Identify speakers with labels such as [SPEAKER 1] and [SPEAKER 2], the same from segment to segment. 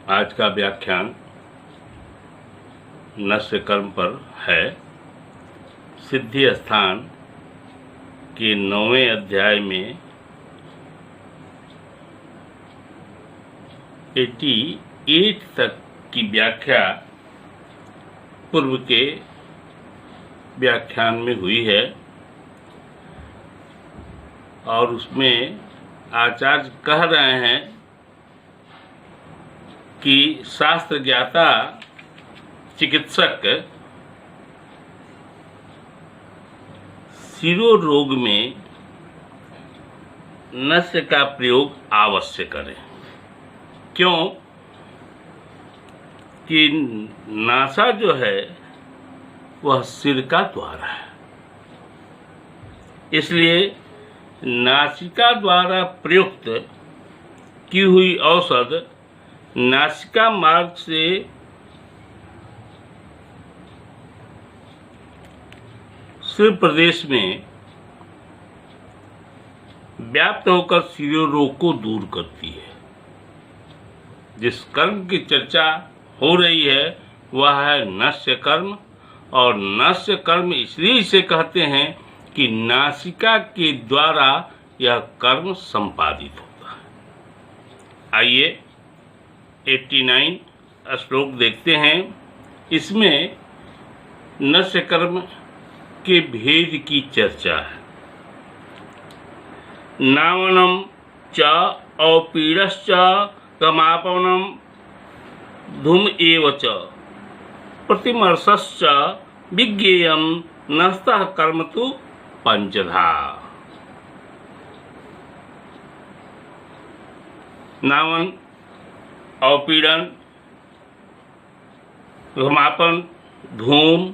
[SPEAKER 1] आज का व्याख्यान नस्य कर्म पर है। सिद्धि स्थान के 9वें अध्याय में 88 तक की व्याख्या पूर्व के व्याख्यान में हुई है और उसमें आचार्य कह रहे हैं कि शास्त्र ज्ञाता चिकित्सक शिरो रोग में नस्य का प्रयोग अवश्य करें। क्यों कि नासा जो है वह सिर का द्वार है, इसलिए नासिका द्वारा प्रयुक्त की हुई औषध नासिका मार्ग से सिर प्रदेश में व्याप्त होकर शिरो रोग को दूर करती है। जिस कर्म की चर्चा हो रही है वह है नस्य कर्म, और नस्य कर्म इसलिए इसे कहते हैं कि नासिका के द्वारा यह कर्म संपादित होता है। आइए 89 श्लोक देखते हैं। इसमें नस्य कर्म के भेद की चर्चा है। नावनम च औपीडश्च गमापनम धूम एव च प्रतिमर्शश्च विज्ञेयम नस्तः कर्म तु पंचधा। नावन, औपीड़न, घमापन, धूम,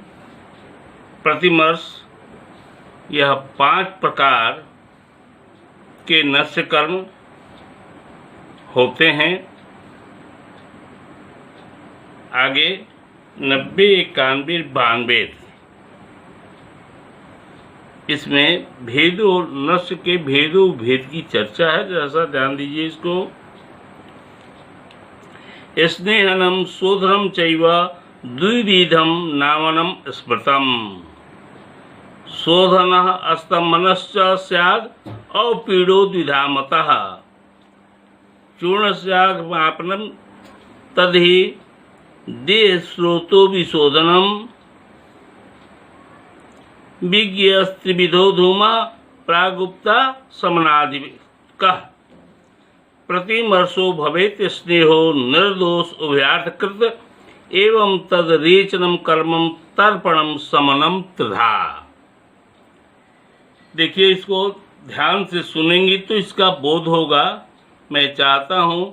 [SPEAKER 1] प्रतिमर्श, यह 5 प्रकार के नस्य कर्म होते हैं। आगे 90, 91, 92 इसमें भेद और नस्य के भेदों भेद की चर्चा है। जैसा ध्यान दीजिए इसको। स्नेहनम शोधनम चैव द्विविधम नावनम स्मृतम। शोधनः अस्तमनश्च स्याद् औपीडो द्विधामतः। चूर्णस्यागमापनम तद्धि देहस्रोतो विशोधनम। विज्ञस्त्रिविधो धूमा प्रागुप्ता समनादिकः। प्रतिमर्शो भवेत् स्नेहो निर्दोष उभयार्थकृत एवं तद रेचनम कर्मम तर्पणम समनम त्रिधा। देखिए, इसको ध्यान से सुनेंगी तो इसका बोध होगा। मैं चाहता हूं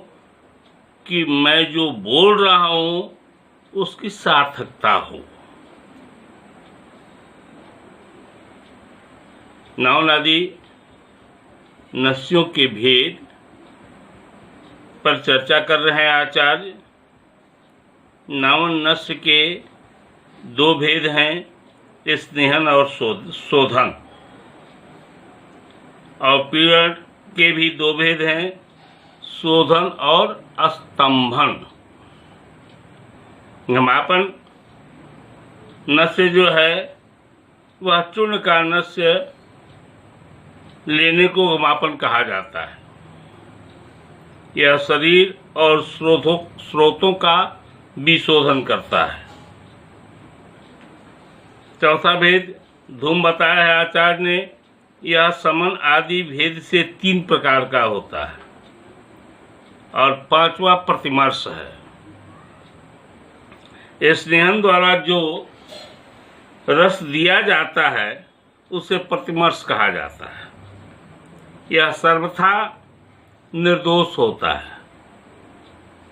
[SPEAKER 1] कि मैं जो बोल रहा हूं उसकी सार्थकता हो। नावन आदि नस्यों के भेद पर चर्चा कर रहे हैं आचार्य। नावन नस्य के 2 भेद हैं, स्नेहन और शोधन। और पीड़न के भी 2 भेद हैं, शोधन और स्तंभन। घमापन नस्य जो है वह चूर्ण का नस्य लेने को घमापन कहा जाता है। यह शरीर और स्रोतों का विशोधन करता है। चौथा भेद धूम बताया है आचार्य ने। यह समन आदि भेद से 3 प्रकार का होता है। और 5वां प्रतिमर्श है। स्नेहन द्वारा जो रस दिया जाता है उसे प्रतिमर्श कहा जाता है। यह सर्वथा निर्दोष होता है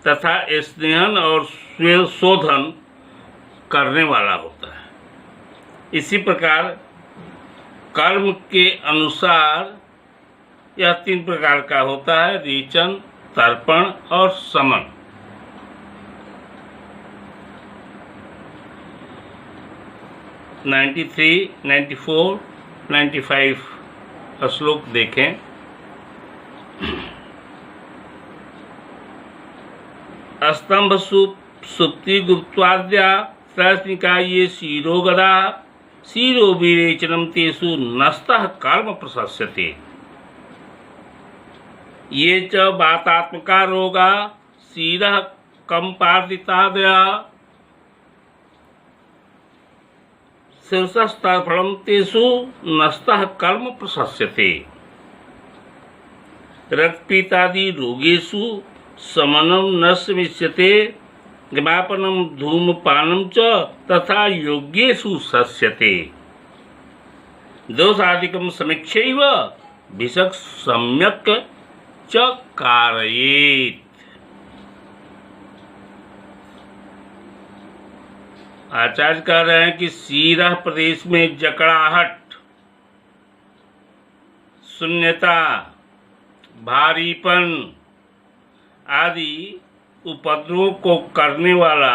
[SPEAKER 1] तथा स्नेहन और शोधन करने वाला होता है। इसी प्रकार कर्म के अनुसार यह 3 प्रकार का होता है, रेचन, तर्पण और समन। « 93, 94, 95 श्लोक देखें। स्तंभ सुप्ति गुप्त्वाद्या त्रैस्निका ये शिरो गदा शिरो विरेचनम तेषु नस्तः कर्म प्रशस्यते। ये च वातात्मका रोगा शिरः कंपादितादया शीर्षस्तर्पणम तेषु नस्तः कर्म प्रशस्यते। रक्तपीतादि रोगेषु शमनं न शमिष्यते। ज्ञापनम धूमपानम च तथा योग्येषु शस्यते। दोषादिकं समीक्षैव भिषक् सम्यक् च कारयेत्। आचार्य कह रहे हैं कि शिरः प्रदेश में जकड़ाहट, शून्यता, भारीपन आदि उपद्रवों को करने वाला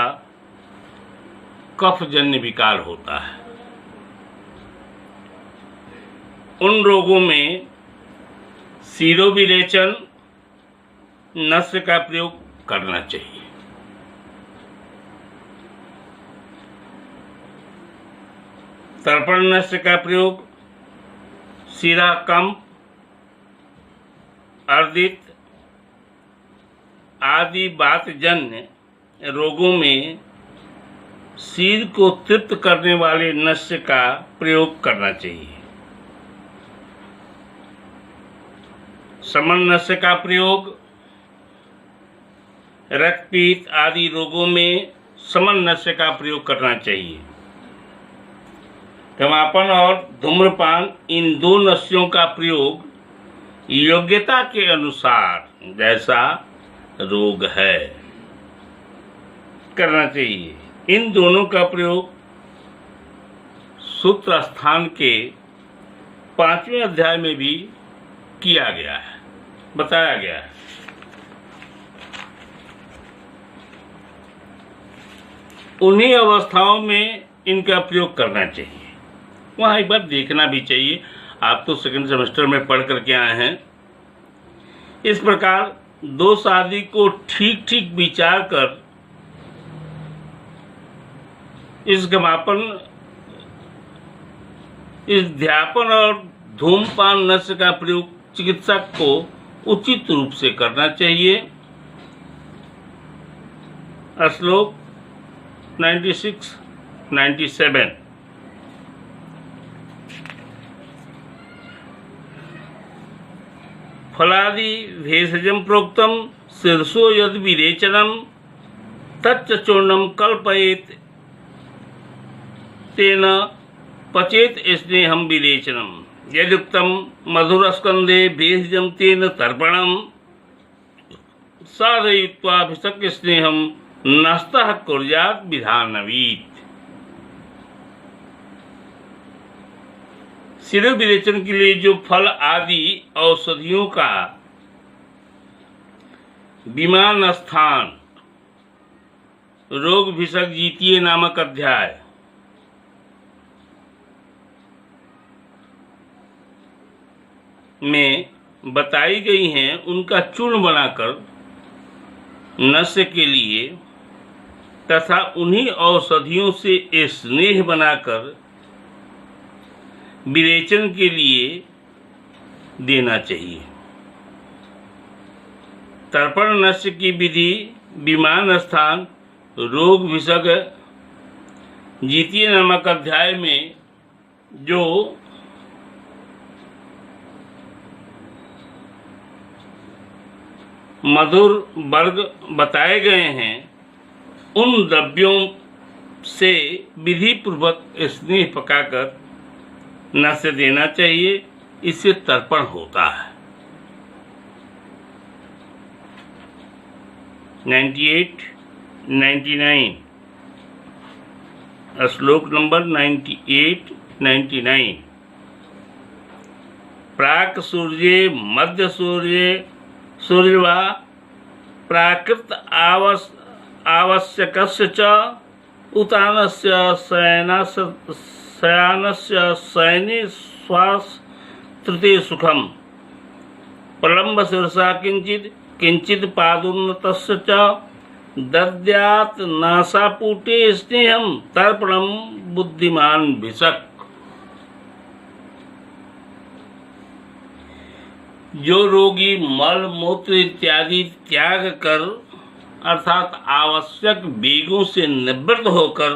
[SPEAKER 1] कफजन्य विकार होता है। उन रोगों में शिरोविरेचन नस्य का प्रयोग करना चाहिए। तर्पण नस्य का प्रयोग शिराकंप, अर्दित आदि वातजन्य रोगों में सिर को तृप्त करने वाले नस्य का प्रयोग करना चाहिए। समन नस्य का प्रयोग रक्तपीत आदि रोगों में समन नस्य का प्रयोग करना चाहिए। तमाकू और धूम्रपान इन दो नस्यों का प्रयोग योग्यता के अनुसार जैसा रोग है करना चाहिए। इन दोनों का प्रयोग सूत्र स्थान के 5वें अध्याय में भी किया गया है, बताया गया है। उन्हीं अवस्थाओं में इनका प्रयोग करना चाहिए। वहाँ एक बार देखना भी चाहिए। आप तो सेकंड सेमेस्टर में पढ़ करके आए हैं। इस प्रकार दोष आदि को ठीक ठीक विचार कर इस ज्ञापन, इस ध्यापन और धूमपान नस्य का प्रयोग चिकित्सक को उचित रूप से करना चाहिए। श्लोक 96-97। फलादि भेषजं प्रोक्तम शीर्षो यद विरेचनम तच्च चूर्णम कल्पयेत तेन पचेत स्नेहम विरेचनम यदुक्तम मधुरस्कंदे भेषजं तेन तर्पणम साधयित्वा भिषक स्नेहम नस्तः कुर्यात् विधानवीत। शिरो विरेचन के लिए जो फल आदि औषधियों का विमान स्थान रोग भिषक जीतीय नामक अध्याय में बताई गई हैं, उनका चूर्ण बनाकर नस्य के लिए तथा उन्हीं औषधियों से स्नेह बनाकर विरेचन के लिए देना चाहिए। तर्पण नस्य की विधि विमान स्थान रोग भिषक जीतीय नामक अध्याय में जो मधुर वर्ग बताए गए हैं, उन द्रव्यों से विधि पूर्वक स्नेह पकाकर नस्य देना चाहिए। इससे तर्पण होता है। 98-99 श्लोक नंबर 98-99। प्राक सूर्ये मध्य सूर्य वा प्राकृत आवश्यकस्य च उतानस्य शयानस्य शयने श्वास तृतीय सुखम प्रलम्ब शीर्षा किंचित पादोन्नतस्य च दद्यात् नासापुटे स्नेहम तर्पणम बुद्धिमान भिषक। जो रोगी मल मूत्र इत्यादि त्याग कर अर्थात आवश्यक वेगों से निवृत्त होकर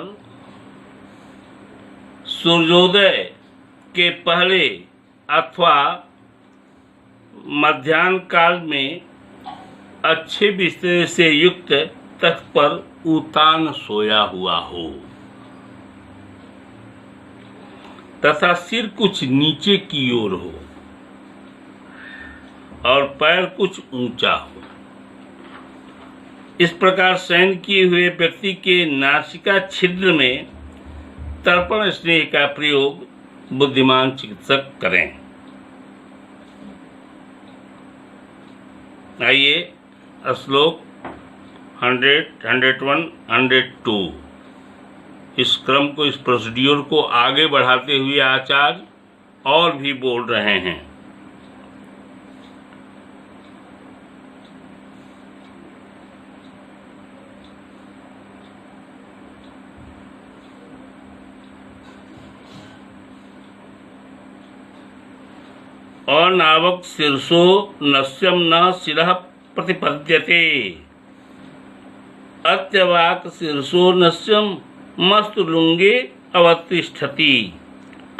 [SPEAKER 1] सूर्योदय के पहले अथवा मध्याह्न काल में अच्छे बिस्तर से युक्त तख्त पर उतान सोया हुआ हो तथा सिर कुछ नीचे की ओर हो और पैर कुछ ऊंचा हो। इस प्रकार शयन किए हुए व्यक्ति के नासिका छिद्र में तर्पण स्नेह का प्रयोग बुद्धिमान चिकित्सक करें। आइए श्लोक 100, 101, 102 इस क्रम को, इस प्रोसीड्यूर को आगे बढ़ाते हुए आचार्य और भी बोल रहे हैं। अनावक शीर्षो नस्यम न शिरः प्रतिपद्यते अत्यवाक शीर्षो नस्यम मस्तुलुंगे अवतिष्ठति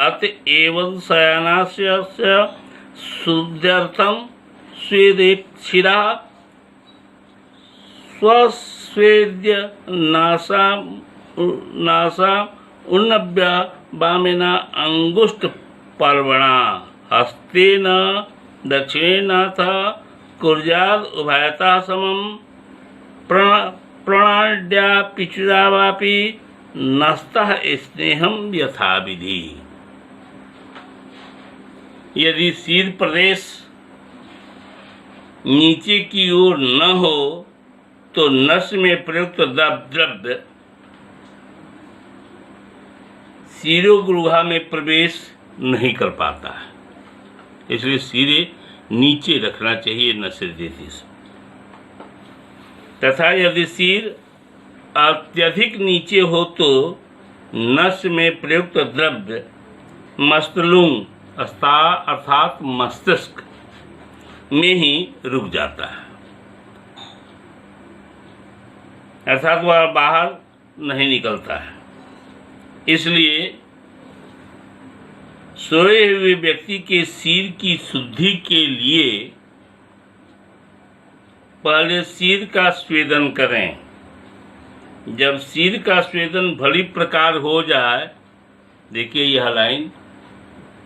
[SPEAKER 1] अतएव शयनास्य शुद्ध्यर्थम स्वेदेक्षिरा स्वस्वेद्य नासा उन्नभ्य वामेना अंगुष्ठ पर्वणा हस्तेन दक्षिणेनाथ कुर्याद उभयता समम प्रणाड्या पिछुरावापि नस्तः स्नेहम यथाविधि। यदि शीर प्रदेश नीचे की ओर न हो तो नस में प्रयुक्त द्रव्य शिरोगुहा में प्रवेश नहीं कर पाता है, इसलिए सिरे नीचे रखना चाहिए नसदेशी से। तथा यदि सिर अत्यधिक नीचे हो तो नस में प्रयुक्त द्रव्य मस्तलुंग अर्थात मस्तिष्क में ही रुक जाता है, अर्थात वह बाहर नहीं निकलता है। इसलिए सोए हुए व्यक्ति के सिर की शुद्धि के लिए पहले सिर का स्वेदन करें। जब सिर का स्वेदन भली प्रकार हो जाए, देखिए यह लाइन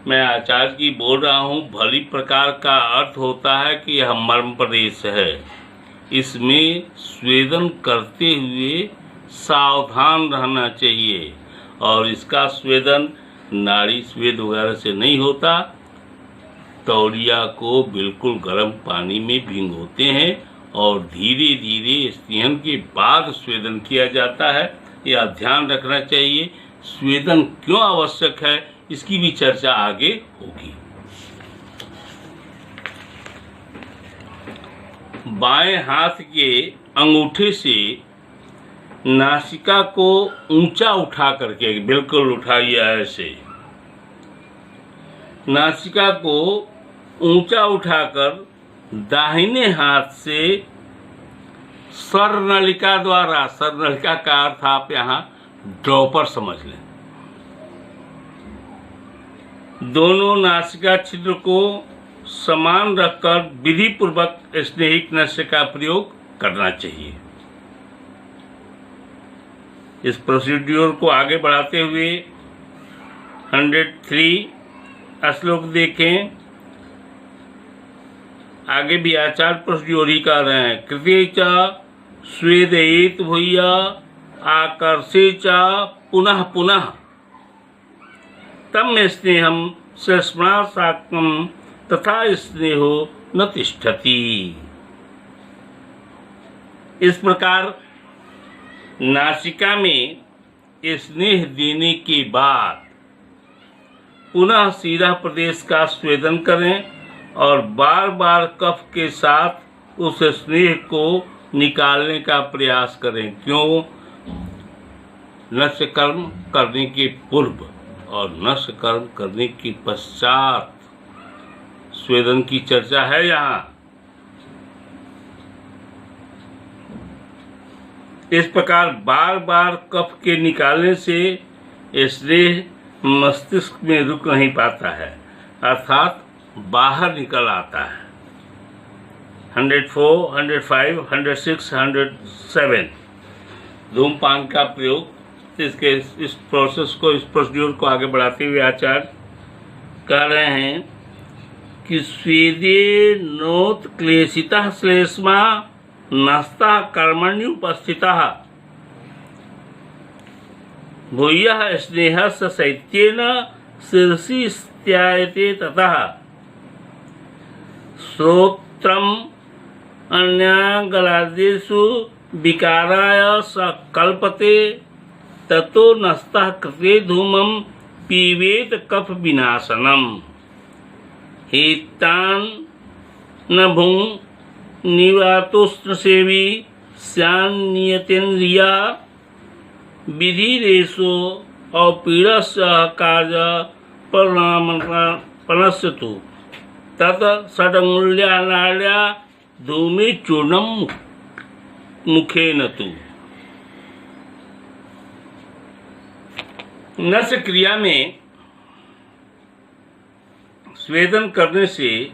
[SPEAKER 1] मैं आचार्य की बोल रहा हूँ, भली प्रकार का अर्थ होता है कि यह मर्म प्रदेश है, इसमें स्वेदन करते हुए सावधान रहना चाहिए और इसका स्वेदन नाड़ी स्वेद वगैरह से नहीं होता। तौलिया को बिल्कुल गर्म पानी में भिगोते हैं और धीरे धीरे स्नेहन के बाद स्वेदन किया जाता है। यह ध्यान रखना चाहिए। स्वेदन क्यों आवश्यक है इसकी भी चर्चा आगे होगी। बाएं हाथ के अंगूठे से नासिका को ऊंचा उठा करके, बिल्कुल उठाइए ऐसे, नासिका को ऊंचा उठाकर दाहिने हाथ से स्वरनलिका द्वारा, स्वरनलिका का अर्थ आप यहाँ ड्रॉपर समझ लें, दोनों नासिका छिद्र को समान रखकर विधि पूर्वक स्नेहिक नस्य का प्रयोग करना चाहिए। इस प्रोसीड्यूर को आगे बढ़ाते हुए 103 श्लोक देखें। आगे भी आचार्य प्रोसीड्यूर ही कर रहे हैं। कृते च स्वेदयेत भूया आकर्षे च पुनः पुनः तम स्नेहम स्मृणासात्मम तथा स्नेहो न तिष्ठति। इस प्रकार नासिका में स्नेह देने के बाद पुनः सीधा प्रदेश का स्वेदन करें और बार बार कफ के साथ उस स्नेह को निकालने का प्रयास करें। क्यों? नस्य कर्म करने के पूर्व और नस्य कर्म करने के पश्चात स्वेदन की चर्चा है यहाँ। इस प्रकार बार बार कफ के निकालने से स्नेह मस्तिष्क में रुक नहीं पाता है, अर्थात बाहर निकल आता है। 104, 105, 106, 107 धूमपान का प्रयोग। इस प्रोसेस को, इस प्रोसीड्यूर को आगे बढ़ाते हुए आचार्य कह रहे हैं कि स्वेदे नोत क्लेशितः श्लेष्मा नस्तः कर्मण्युपस्थितः भूयः स्नेहस्य शैत्येन शिरसि स्त्यायते ततः श्रोत्रम् अन्यागलादेषु विकाराय स कल्पते ततो नस्तः कृते धूमं पीवेत कफ विनाशनम् हेतान् न भूं निवातोष्णसेवी स्यान्नियतेन्द्रिया विधिरेषो अपीडस्य कार्य परिणामपनस्यतु तत् षडङ्गुल्या धूमे चूर्णं मुखेन तु। नस्य क्रिया में स्वेदन करने से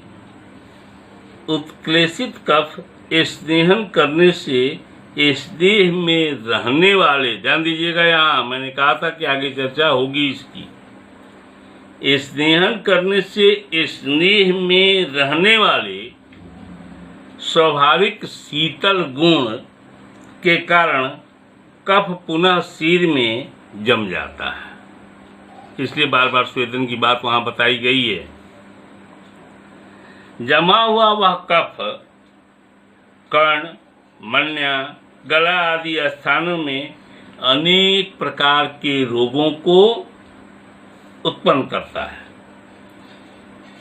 [SPEAKER 1] उत्क्लेशित कफ स्नेहन करने से स्नेह में रहने वाले, ध्यान दीजिएगा, यहाँ मैंने कहा था कि आगे चर्चा होगी इसकी। स्नेहन करने से स्नेह में रहने वाले स्वाभाविक शीतल गुण के कारण कफ पुनः सिर में जम जाता है। इसलिए बार बार स्वेदन की बात वहां बताई गई है। जमा हुआ वह कफ कर्ण, मन्या, गला आदि स्थानों में अनेक प्रकार के रोगों को उत्पन्न करता है।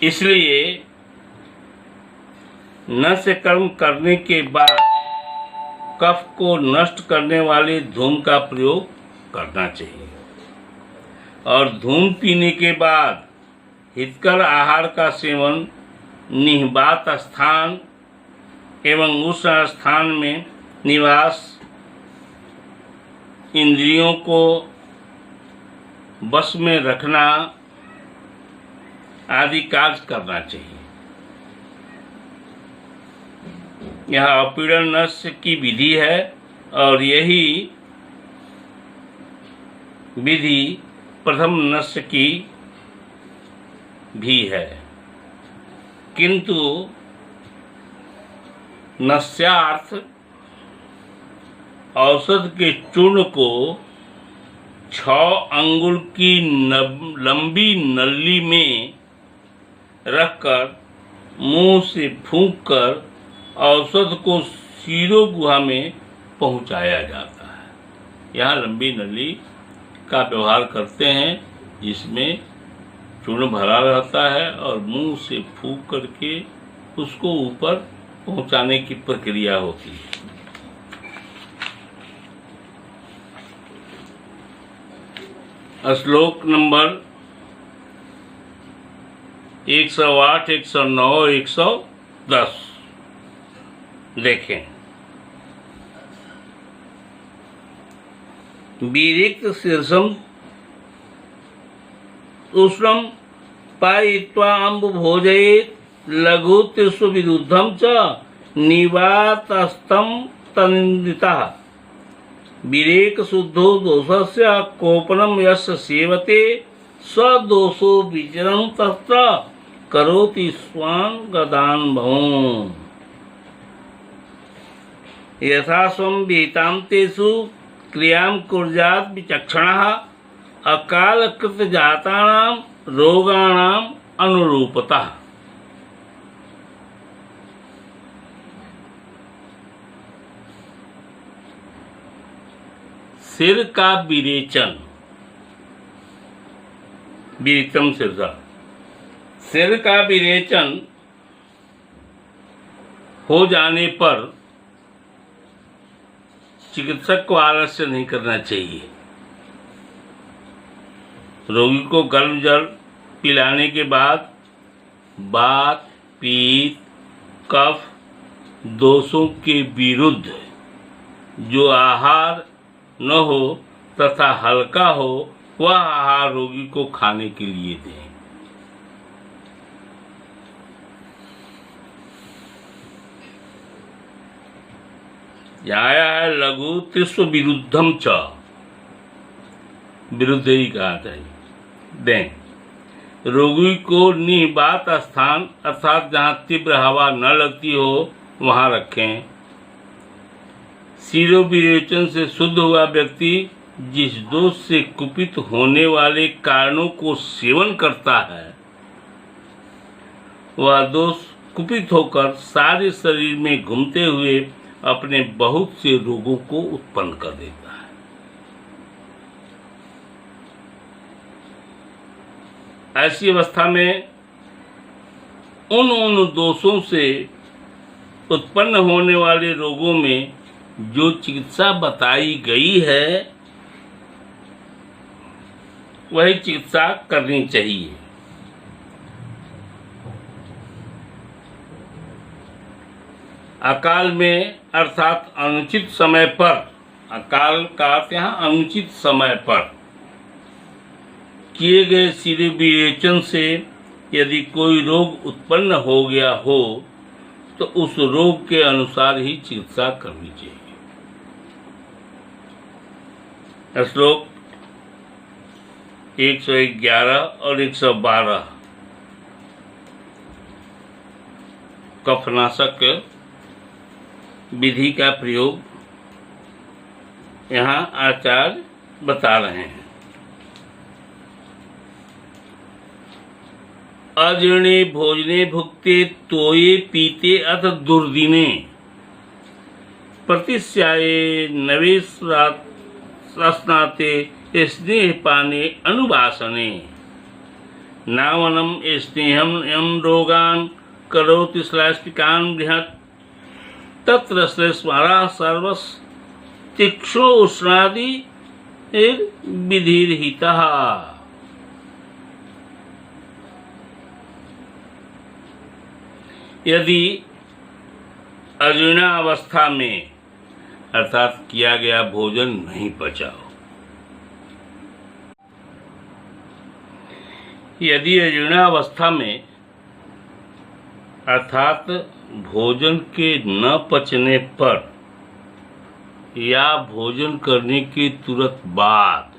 [SPEAKER 1] इसलिए नस्य कर्म करने के बाद कफ को नष्ट करने वाले धूम का प्रयोग करना चाहिए और धूम पीने के बाद हितकर आहार का सेवन निहिबात स्थान एवं उस स्थान में निवास इंद्रियों को बस में रखना आदि कार्य करना चाहिए। यह अपीड़न नस्य की विधि है और यही विधि प्रथम नस्य की भी है, किंतु नस्यार्थ औषध के चूर्ण को 6 अंगुल की लंबी नली में रखकर मुंह से फूंककर औषध को सीरो गुहा में पहुंचाया जाता है। यहाँ लंबी नली का व्यवहार करते हैं जिसमें चूर्ण भरा रहता है और मुंह से फूंक करके उसको ऊपर पहुंचाने की प्रक्रिया होती है। श्लोक नंबर 108, 109, 110 देखें। विरिक्त शीर्षम उष्णम पायित्वा अम्ब भोजयेत लघु तिस्व विरुद्धम च निवातस्तम तनिंदितः विरेक शुद्धो दोषस्य कोपनम यस्य सेवते स दोषो विचरन् तत्र करोति स्वान् गदान् भौम् यथा स्वं विहितां तेषु क्रियां कुर्यात् विचक्षणः अकालकृत जातानां रोगाणां अनुरूपतः। सिर का विरेचन, विरिक्तम सिरसा, सिर का विरेचन हो जाने पर चिकित्सक को आलस्य नहीं करना चाहिए। रोगी को गर्म जल पिलाने के बाद वात, पित्त, कफ दोषों के विरुद्ध जो आहार न हो तथा हल्का हो वह आहार रोगी को खाने के लिए दें। आया है लघु त्रिस्व विरुद्धम च, विरुद्ध ही कहा चाहिए दें। रोगी को निबात स्थान अर्थात जहाँ तीव्र हवा न लगती हो वहाँ रखें। शिरोविरेचन से शुद्ध हुआ व्यक्ति जिस दोष से कुपित होने वाले कारणों को सेवन करता है वह दोष कुपित होकर सारे शरीर में घूमते हुए अपने बहुत से रोगों को उत्पन्न कर देता है। ऐसी अवस्था में उन दोषों से उत्पन्न होने वाले रोगों में जो चिकित्सा बताई गई है वही चिकित्सा करनी चाहिए। अकाल में अर्थात अनुचित समय पर, अकाल का अर्थ यहाँ अनुचित समय पर किए गए शिरोविरेचन से यदि कोई रोग उत्पन्न हो गया हो तो उस रोग के अनुसार ही चिकित्सा करनी चाहिए। श्लोक 111 और 112 कफनाशक विधि का प्रयोग यहाँ आचार्य बता रहे हैं। अजीर्णे भोजने भुक्ते तोये पीते अथ दुर्दिने प्रतिस्याये नवेश्रात स्नाते स्नेहपाने अनुवासने नावनम स्नेहम यम रोगान करोति श्लाष्टिकान् बृहत् तत्र स्मरा सर्वस तीक्ष्णो उष्णादि विधिर्हितः। यदि अजीर्णावस्था में अर्थात किया गया भोजन नहीं पचा हो, यदि अजीर्णावस्था में अर्थात भोजन के न पचने पर या भोजन करने के तुरंत बाद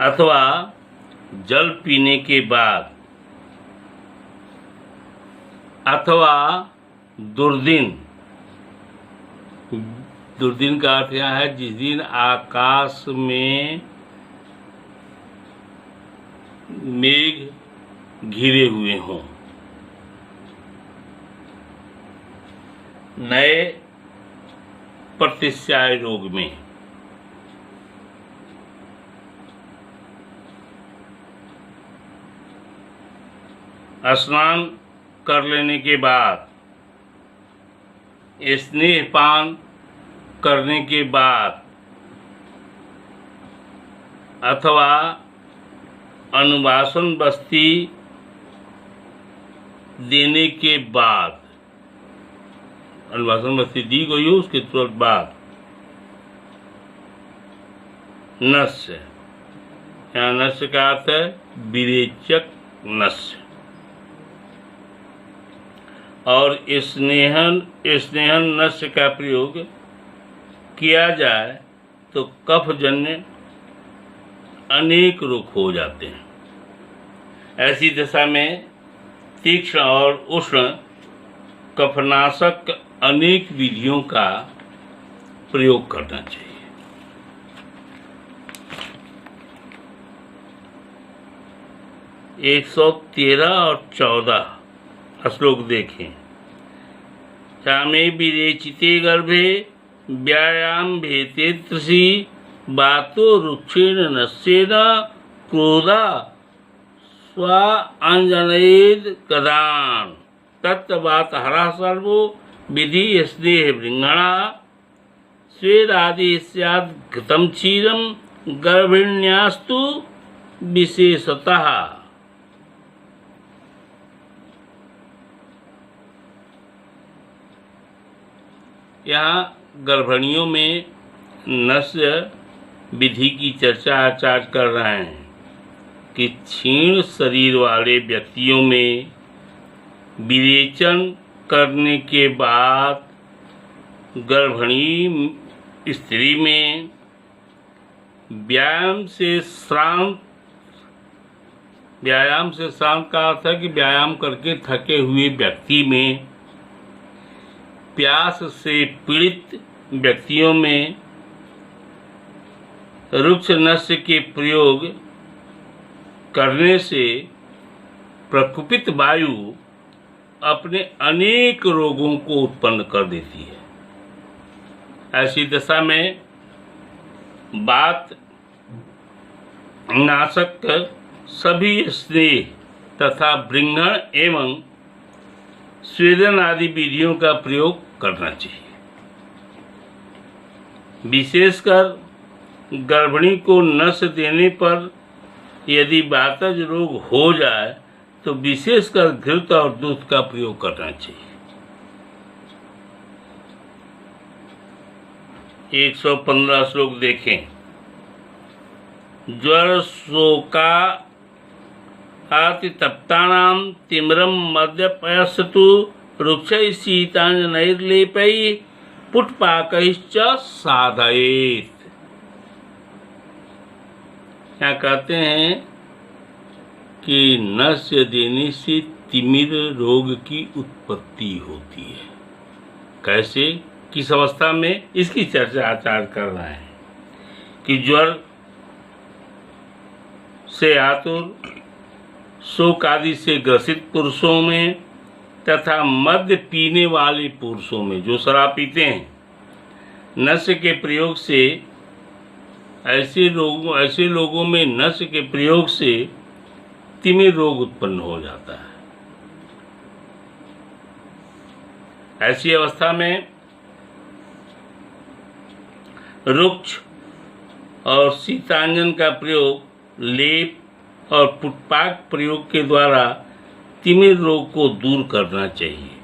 [SPEAKER 1] अथवा जल पीने के बाद अथवा दुर्दिन, दुर्दिन का अर्थ यहाँ है जिस दिन आकाश में मेघ घिरे हुए हों, नए प्रतिस्याय रोग में स्नान कर लेने के बाद, स्नेहपान करने के बाद अथवा अनुवासन बस्ती देने के बाद, अनुवासन बस्ती दी गई हो उसके तुरंत बाद नस्य, यहाँ नस्य का अर्थ है विरेचक नस्य, और स्नेहन नस्य का प्रयोग किया जाए तो कफजन्य अनेक रोग हो जाते हैं। ऐसी दशा में तीक्ष्ण और उष्ण कफनाशक अनेक विधियों का प्रयोग करना चाहिए। एक 113 और 14 श्लोक देखें। चामे विरेचिते गर्भे व्यायाम भेते तृषि बातो रुक्षेण नस्येन क्रोधा स्वा अंजनेद कदान तत्वात हरा सर्वो विधि स्नेह वृंगणा स्वेदादि स्यात् घृतं क्षीरं गर्भिण्यास्तु विशेषतः। यहाँ गर्भिणियों में नस्य विधि की चर्चा आचार्य कर रहे हैं कि क्षीण शरीर वाले व्यक्तियों में विरेचन करने के बाद गर्भिणी स्त्री में व्यायाम से शांत का अर्थ है कि व्यायाम करके थके हुए व्यक्ति में, प्यास से पीड़ित व्यक्तियों में रुक्ष नस्य के प्रयोग करने से प्रकुपित वायु अपने अनेक रोगों को उत्पन्न कर देती है। ऐसी दशा में वात नाशक सभी स्नेह तथा वृंगण एवं स्वेदन आदि विधियों का प्रयोग करना चाहिए। विशेषकर गर्भिणी को नस देने पर यदि वातज रोग हो जाए तो विशेषकर घृत और दूध का प्रयोग करना चाहिए। 115 श्लोक देखें। ज्वर शोका आतितप्तानां तिम्रं मद्यपयस्तु रुक्षैः शीताञ्जनैर्लेपैः पुटपाकैश्च साधयेत्। क्या कहते हैं कि नस्य देने से तिमिर रोग की उत्पत्ति होती है। कैसे, किस अवस्था में, इसकी चर्चा आचार्य कर रहे हैं कि ज्वर से आतुर, शोक आदि से ग्रसित पुरुषों में तथा मद्य पीने वाले पुरुषों में, जो शराब पीते हैं, नस्य के प्रयोग से ऐसे लोगों में नस्य के प्रयोग से तिमिर रोग उत्पन्न हो जाता है। ऐसी अवस्था में रुक्ष और शीतांजन का प्रयोग, लेप और पुटपाक प्रयोग के द्वारा तिमिर रोग को दूर करना चाहिए।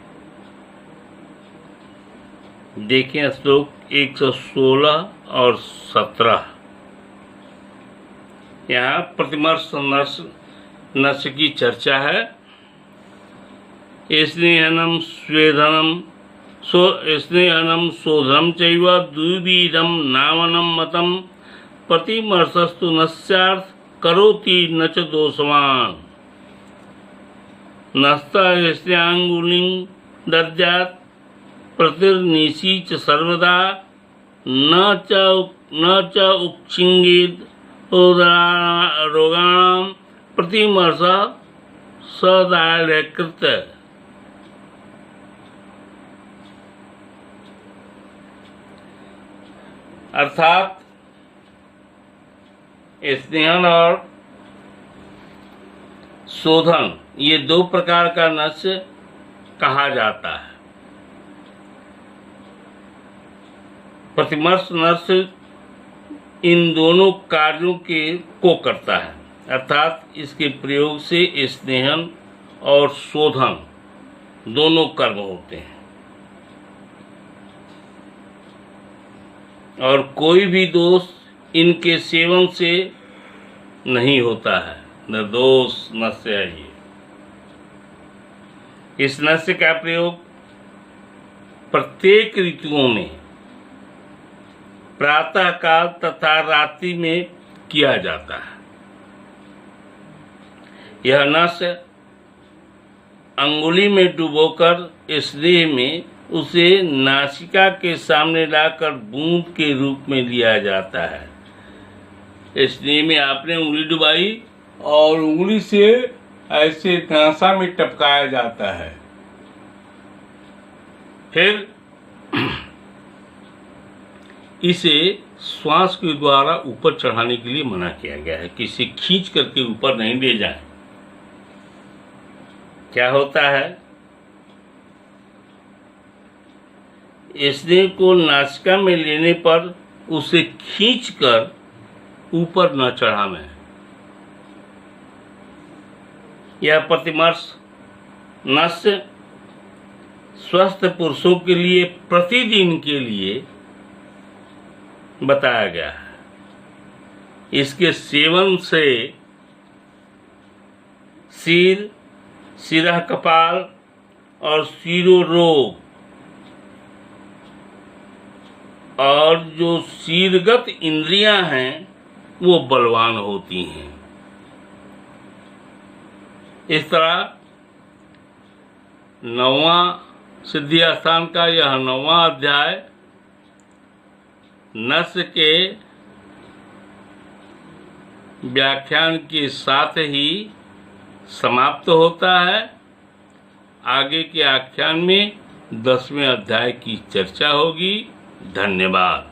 [SPEAKER 1] देखें श्लोक 116 और 17। यहाँ प्रतिमर्श नस्य की चर्चा है। स्नेहनम स्वेदनम स्नेहनम शोधनम चैव द्विविधम नामनम मतम प्रतिमर्शस्तु नस्यार्थ करोति न च दोषवान्। नस्तः स्नेहांगुलिं दद्यात् प्रतिर्निशी च सर्वदा न च उच्छिंगेत् रोगाणां प्रतिमर्शः सदालयकृत। अर्थात स्नेहन और शोधन, ये दो प्रकार का नस्य कहा जाता है। प्रतिमर्श नस्य इन दोनों कार्यों को करता है, अर्थात इसके प्रयोग से स्नेहन और शोधन दोनों कर्म होते हैं और कोई भी दोष इनके सेवन से नहीं होता है। निर्दोष नस्य है ये। इस नस्य का प्रयोग प्रत्येक ऋतुओं में प्रातः काल तथा रात्रि में किया जाता है। यह नस्य अंगुली में डुबोकर स्नेह में उसे नासिका के सामने लाकर बूंद के रूप में लिया जाता है। स्नेह में आपने उंगली डुबाई और उंगली से ऐसे नासा में टपकाया जाता है। फिर इसे श्वास के द्वारा ऊपर चढ़ाने के लिए मना किया गया है कि इसे खींच करके ऊपर नहीं ले जाएं। क्या होता है स्नेह को नासिका में लेने पर उसे खींचकर ऊपर न चढ़ावें। यह प्रतिमर्श नस्य स्वस्थ पुरुषों के लिए प्रतिदिन के लिए बताया गया है। इसके सेवन से सिर, सिरह कपाल और शिरोरोग और जो शीरगत इंद्रियां हैं वो बलवान होती हैं। इस तरह 9वां सिद्धि स्थान का यह 9वां अध्याय नस्य के व्याख्यान के साथ ही समाप्त होता है। आगे के आख्यान में 10वें अध्याय की चर्चा होगी। धन्यवाद।